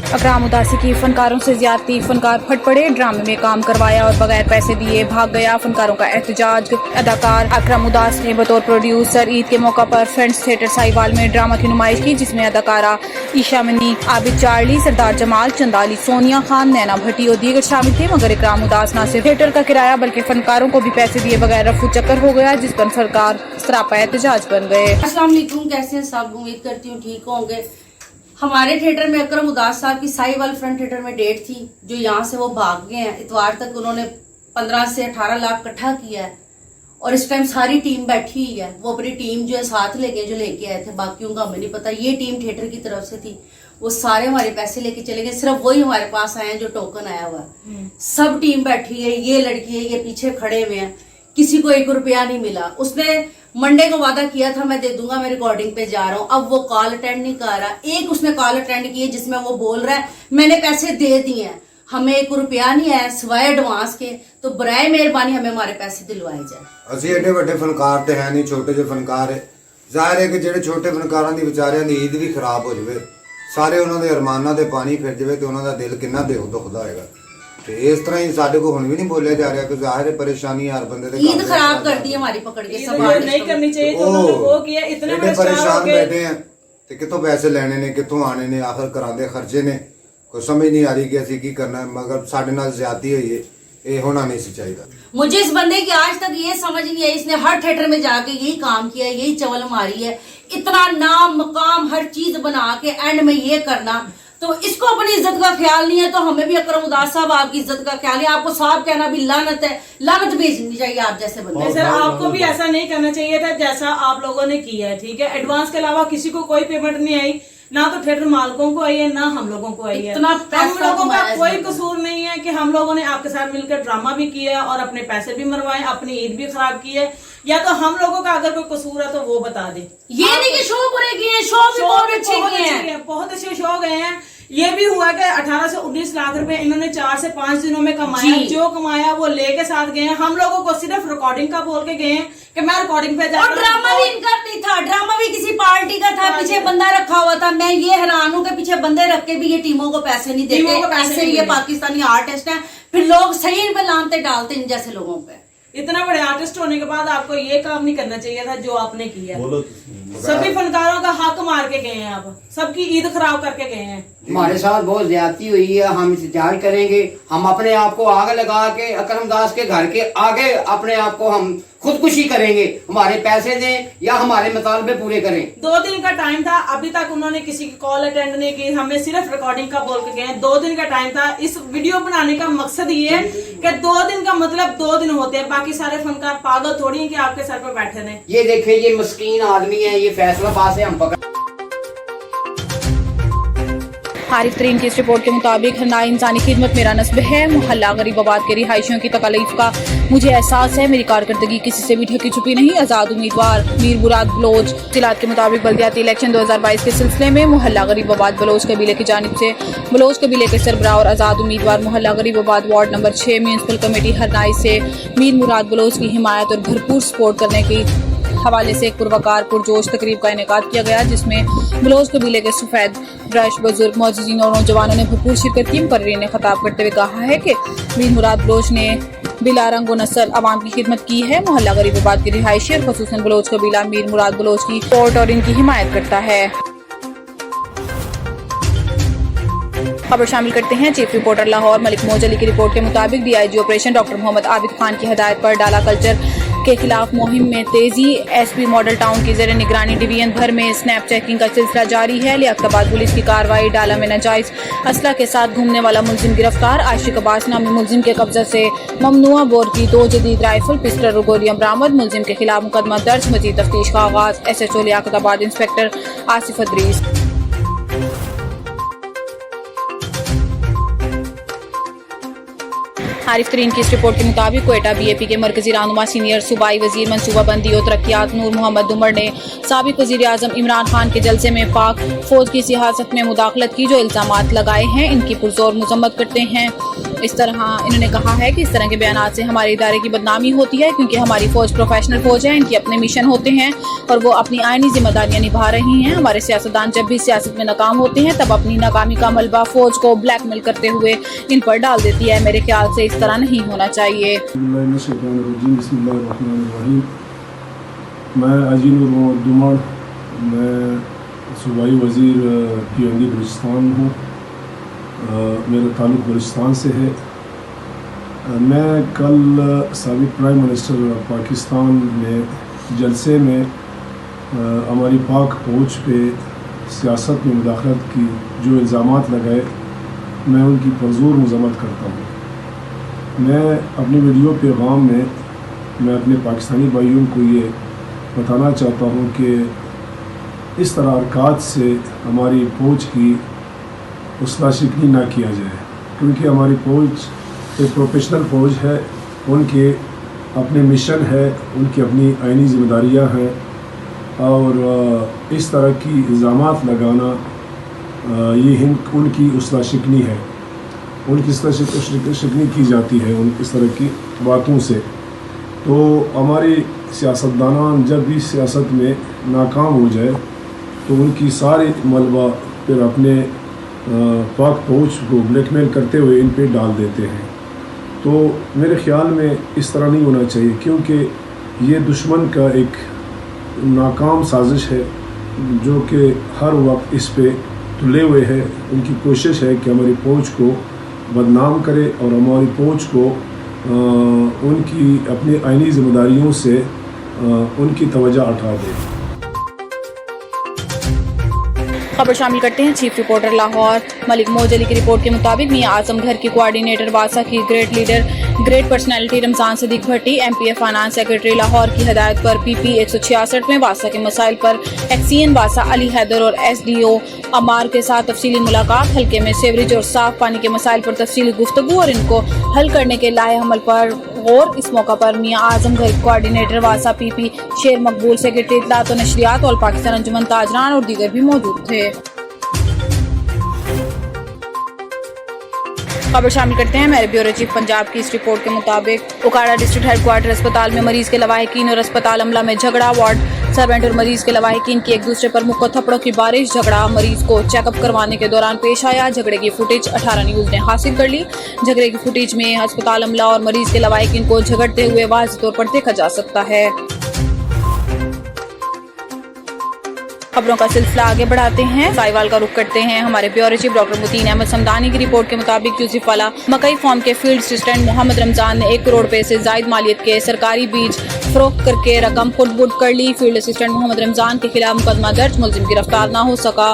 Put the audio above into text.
अकराम उदासी की फनकारों से ज्यादती, फनकार फट पड़े, ड्रामे में काम करवाया और बगैर पैसे दिए भाग गया। फनकारों का एहतजाज। अदाकार अकरम उदास ने बतौर प्रोड्यूसर ईद के मौका पर फ्रेंड्स थिएटर साहिवाल में ड्रामा की नुमाइश की, जिसमें अदाकारा ईशा मनी, आबिद चार्ली, सरदार जमाल, चंदाली, सोनिया खान, नैना भट्टी और दीगर शामिल थे। मगर अकराम उदास न सिर्फ थिएटर का किराया बल्कि फनकारों को भी पैसे दिए बगैर रफू चक्कर हो गया, जिस पर फनकार सरापा एहतजाज बन गए। अस्सलाम वालेकुम, कैसे हैं सब? उम्मीद करती हूँ ठीक होंगे। हमारे थिएटर में अकरम उदास साहब की साहिवाल फ्रंट थिएटर में डेट थी, जो यहाँ से वो भाग गए हैं। इतवार तक उन्होंने 15 से 18 लाख इकट्ठा किया है और इस टाइम सारी टीम बैठी हुई है। वो अपनी टीम जो है साथ जो लेके आए थे, बाकियों का हमें नहीं पता। ये टीम थिएटर की तरफ से थी, वो सारे हमारे पैसे लेके चले गए। सिर्फ वही हमारे पास आए हैं जो टोकन आया हुआ है। सब टीम बैठी है, ये लड़की है, ये पीछे खड़े हुए हैं, किसी को 1 रुपया नहीं मिला। उसने मंडे को वादा किया था मैं दे दूंगा, मैं रिकॉर्डिंग पे जा रहा हूँ। अब वो कॉल अटेंड नहीं कर रहा। एक उसने कॉल अटेंड की है जिसमें वो बोल रहा है मैंने पैसे दे दिए हैं, हमें 1 रुपया नहीं है सिवाय एडवांस के, तो बराए मेहरबानी हमें हमारे पैसे दिलवाए जाए। ਅਸੀਂ ਏਡੇ ਵੱਡੇ ਫਨਕਾਰ ਤੇ ਹੈ ਨਹੀਂ, ਛੋਟੇ ਜਿਹੇ ਫਨਕਾਰ ਹੈ। ਜ਼ਾਹਿਰ ਹੈ ਕਿ ਜਿਹੜੇ ਛੋਟੇ ਫਨਕਾਰਾਂ ਦੀ ਵਿਚਾਰਿਆਂ ਦੀ ਈਦ ਵੀ ਖਰਾਬ ਹੋ ਜਾਵੇ, ਸਾਰੇ ਉਹਨਾਂ ਦੇ ਅਰਮਾਨਾਂ ਦੇ ਪਾਣੀ ਫਿਰ ਜਾਵੇ ਤੇ ਉਹਨਾਂ ਦਾ ਦਿਲ ਕਿੰਨਾ ਦੁਖਦਾ ਹੋਏਗਾ। ਤੇ ਇਸ ਤਰ੍ਹਾਂ ਹੀ ਸਾਡੇ ਕੋਲ ਹੁਣ ਵੀ ਨਹੀਂ ਬੋਲਿਆ ਜਾ ਰਿਹਾ ਕਿ ਜ਼ਾਹਿਰ ਹੈ ਪਰੇਸ਼ਾਨੀ ਹਰ ਬੰਦੇ ਦੇ ईद खराब कर दी हमारी पकड़ के। सब नहीं करनी चाहिए तो उन्होंने वो किया। इतने बड़े स्टार ਪਰੇਸ਼ਾਨ हो गए। ਬੈਠੇ ਆ ਤੇ ਕਿੱਥੋਂ ਪੈਸੇ ਲੈਣੇ ਨੇ, ਕਿੱਥੋਂ ਆਣੇ ਨੇ, ਆਖਰ ਘਰਾਂ ਦੇ ਖਰਚੇ ਨੇ। ਕੋਈ ਸਮਝ ਨਹੀਂ ਆ ਰਹੀ ਕਿ ਅਸੀਂ ਕੀ ਕਰਨਾ ਹੈ, ਮਗਰ ਸਾਡੇ ਨਾਲ ਜ਼ਿਆਦਤੀ ਹੋਈ ਹੈ, ਇਹ ਹੋਣਾ नहीं सी चाहिए। मुझे इस बंदे की आज तक ये समझ नहीं आई, इसने हर थिएटर में जाके यही काम किया, यही चवल मारी है, इतना नाम मकाम हर चीज बना के एंड में ये करना। तो इसको अपनी इज्जत का ख्याल नहीं है, तो हमें भी अकरम उदास साहब आपकी इज्जत का ख्याल है। आपको साहब कहना भी लानत है, लानत भेजनी चाहिए आप जैसे बंदे। सर आपको भी ऐसा नहीं करना चाहिए था जैसा आप लोगों ने किया है, ठीक है। एडवांस के अलावा किसी को कोई पेमेंट नहीं आई, ना तो थिएटर मालिकों को आई है ना हम लोगों को आई है। इतना हम लोगों का कोई पैसा कसूर नहीं है कि हम लोगों ने आपके साथ मिलकर ड्रामा भी किया और अपने पैसे भी मरवाए, अपनी ईद भी खराब की है। या तो हम लोगों का अगर कोई कसूर है तो वो बता दे। ये नहीं कि शो बुरे किए हैं, शो भी बहुत अच्छे किए हैं, बहुत अच्छे शो गए हैं। ये भी हुआ कि 18 से 19 लाख रुपए इन्होंने 4 से 5 दिनों में कमाया। जो कमाया वो लेके साथ गए हैं। हम लोगों को सिर्फ रिकॉर्डिंग का बोल के गए हैं कि मैं रिकॉर्डिंग पे जा रहा हूं। और ड्रामा भी इनका नहीं था, ड्रामा भी किसी पार्टी का था, पीछे बंदा रखा हुआ था। मैं ये हैरान हूँ कि पीछे बंदे रख के भी ये टीमों को पैसे नहीं देते। ऐसे ये पाकिस्तानी आर्टिस्ट हैं, फिर लोग सही इन पे लानते डालते इन जैसे लोगों पे। इतना बड़े आर्टिस्ट होने के बाद आपको ये काम नहीं करना चाहिए था जो आपने किया। सभी फनकारों का हक मार के गए हैं, आप सबकी ईद खराब करके गए हैं। हमारे साथ बहुत ज्यादती हुई है, हम इंतजार करेंगे। हम अपने आप को आग लगा के अकरम दास के घर के आगे अपने आप को हम खुदकुशी करेंगे। हमारे पैसे दें या हमारे मुतालबे पूरे करें। 2 दिन का टाइम था, अभी तक उन्होंने किसी की कॉल अटेंड नहीं की, हमें सिर्फ रिकॉर्डिंग का बोल के गए। 2 दिन का टाइम था। इस वीडियो बनाने का मकसद ये है कि 2 दिन का मतलब 2 दिन होते हैं। बाकी सारे फनकार पागल थोड़ी हैं कि आपके सर पर बैठे रहे। ये देखे, ये मस्कीन आदमी है, ये फैसलाबाज से हम पकड़। आरिफ तरीन की इस रिपोर्ट के मुताबिक ना इंसानी खिदमत मेरा नस्ब है। मोहल्ला गरीबाबाद के रिहायशियों की तकलीफ का मुझे एहसास है। मेरी कारकर्दगी किसी से भी ढकी छुपी नहीं। आज़ाद उम्मीदवार मीर मुराद बलोच। इत्तलात के मुताबिक बल्दियाती इलेक्शन 2022 के सिलसिले में मोहल्ला गरीबाबाद बलोच कबीले की जानिब से बलोच कबीले के सरबराह और आज़ाद उम्मीदवार मोहल्ला Garibabad ward number 6 municipal committee Harnai से मीर मुराद बलोच की हिमायत और भरपूर सपोर्ट करने की हवाले से एक पुरवकार पुरजोश तकरीब का इनेकाद किया गया, जिसमें बलोच कबीले के सफेद ब्रश बुजुर्ग मौजूदीन और नौजवानों ने भरपूर शिरकत की। मुकर्रीन ने खिताब करते हुए कहा है कि मीर मुराद बलोच ने बिला रंग व नस्ल अवाम की खिदमत की है। मोहल्ला गरीबाबाद के रिहायशी और खसूसन बलोच कबीला मीर मुराद बलोच की सपोर्ट और इनकी हिमायत करता है। खबर शामिल करते हैं चीफ रिपोर्टर लाहौर मलिक मौज अली की रिपोर्ट के मुताबिक DIG operation doctor Mohammad Abid Khan की हदायत पर डाला कल्चर के खिलाफ मुहिम में तेजी। SP मॉडल टाउन की ज़ेर निगरानी डिवीजन भर में स्नैप चेकिंग का सिलसिला जारी है। लियाकताबाद पुलिस की कार्रवाई। डाला में नाजायज असला के साथ घूमने वाला मुलजिम गिरफ्तार। आशिक अब्बास नामी मुलजिम के कब्जा से ममनुआ बोर की 2 जदीद राइफल पिस्टल और गोलियां बरामद। मुलजिम के खिलाफ मुकदमा दर्ज। मजीद तफ्तीश का आगाज। SHO Liaquatabad inspector Asif Idrees. आरिफ तरीन की इस रिपोर्ट के मुताबिक क्वेटा BAP के मरकजी रहनुमा सीनियर सूबाई वजीर मनसूबाबंदी और तरक्यात नूर मोहम्मद दुमर ने साबिक वजीर आजम इमरान खान के जलसे में पाक फौज की सियासत में मुदाखलत की जो इल्जामात लगाए हैं, इनकी पुरजोर मजम्मत करते हैं। इस तरह इन्होंने कहा है कि इस तरह के बयानात से हमारे इदारे की बदनामी होती है, क्योंकि हमारी फौज प्रोफेशनल फौज है, इनके अपने मिशन होते हैं और वो अपनी आईनी जिम्मेदारियां निभा रही हैं। हमारे सियासतदान जब भी सियासत में नाकाम होते हैं तब अपनी नाकामी का मलबा फौज को ब्लैकमेल करते हुए इन पर डाल देती है। मेरे ख्याल से इस तरह नहीं होना चाहिए। मैं अजीनुर मोहम्मद दुमान, मैं सूबाई वज़ीर PND बलूचिस्तान हूँ। मेरा ताल्लुक़ बलूचिस्तान से है। मैं कल साबिक़ प्राइम मिनिस्टर पाकिस्तान में जलसे में हमारी पाक फ़ौज पे सियासत में मुदाखलत की जो इल्ज़ामात लगाए, मैं उनकी पुरज़ोर मज़म्मत करता हूँ। मैं अपनी वीडियो पैगाम में मैं अपने पाकिस्तानी भाइयों को ये बताना चाहता हूँ कि इस तरह हरकत से हमारी फ़ौज की उसला शिकनी ना किया जाए, क्योंकि हमारी फ़ौज एक प्रोफेशनल फ़ौज है, उनके अपने मिशन है, उनकी अपनी आईनी ज़िम्मेदारियाँ हैं और इस तरह की इल्ज़ामात लगाना ये उनकी उसला शिकनी है, उनकी उसला शिकनी की जाती है इस तरह की बातों से। तो हमारे सियासतदान जब भी सियासत में नाकाम हो जाए तो उनकी सारे मलबा फिर अपने पाक फ़ौज को ब्लैकमेल करते हुए इन पे डाल देते हैं। तो मेरे ख्याल में इस तरह नहीं होना चाहिए, क्योंकि ये दुश्मन का एक नाकाम साजिश है जो कि हर वक्त इस पे तुले हुए है। उनकी कोशिश है कि हमारी फ़ौज को बदनाम करे और हमारी फ़ौज को उनकी अपनी आईनी ज़िम्मेदारियों से उनकी तवज्जो हटा दे। खबर शामिल करते हैं चीफ रिपोर्टर लाहौर मलिक मोजली की रिपोर्ट के मुताबिक मियां आजम घर की कोऑर्डिनेटर वासा की great leader great personality Ramzan Sadiq Bhatti MPF finance secretary Lahore की हदायत पर PP 166 में वासा के मसाइल पर एक्सीएन वासा अली हैदर और SDO अमार के साथ तफसीली मुलाकात, हल्के में सेवरेज और साफ पानी के मसाइल पर तफसीली गुफ्तगू और इनको हल करने के लाए अमल पर गौर। इस मौका पर मियां आजम घर कोऑर्डिनेटर वासा PP शेर मकबूल, सेक्रेटरी इत्तलात और नशरियात और पाकिस्तान अंजुमन ताजरान और दीगर भी मौजूद थे। खबर शामिल करते हैं मेरे ब्यूरो चीफ पंजाब की इस रिपोर्ट के मुताबिक उकाड़ा डिस्ट्रिक्ट हेडक्वार्टर अस्पताल में मरीज के लवाहिकीन और अस्पताल अमला में झगड़ा, वार्ड सर्वेंट और मरीज के लवाहिकीन की एक दूसरे पर मुक्का थप्पड़ों की बारिश, झगड़ा मरीज को चेकअप करवाने के दौरान पेश आया। झगड़े की फुटेज 18 न्यूज़ ने हासिल कर ली। झगड़े की फुटेज में अस्पताल अमला और मरीज के लवाहिकीन को झगड़ते हुए वाज़ेह तौर पर देखा जा सकता है। खबरों का सिलसिला आगे बढ़ाते हैं, साहिवाल का रुख करते हैं। हमारे bureau chief doctor Mateen Ahmed Samdani की रिपोर्ट के मुताबिक यूसुफ वाला मकई फार्म के फील्ड असिस्टेंट मोहम्मद रमजान ने 1 करोड़ रुपए से जायद मालियत के सरकारी बीज फरोख्त करके रकम खुद बुड कर ली। फील्ड असिस्टेंट मोहम्मद रमजान के खिलाफ मुकदमा दर्ज, मुलजिम गिरफ्तार न हो सका।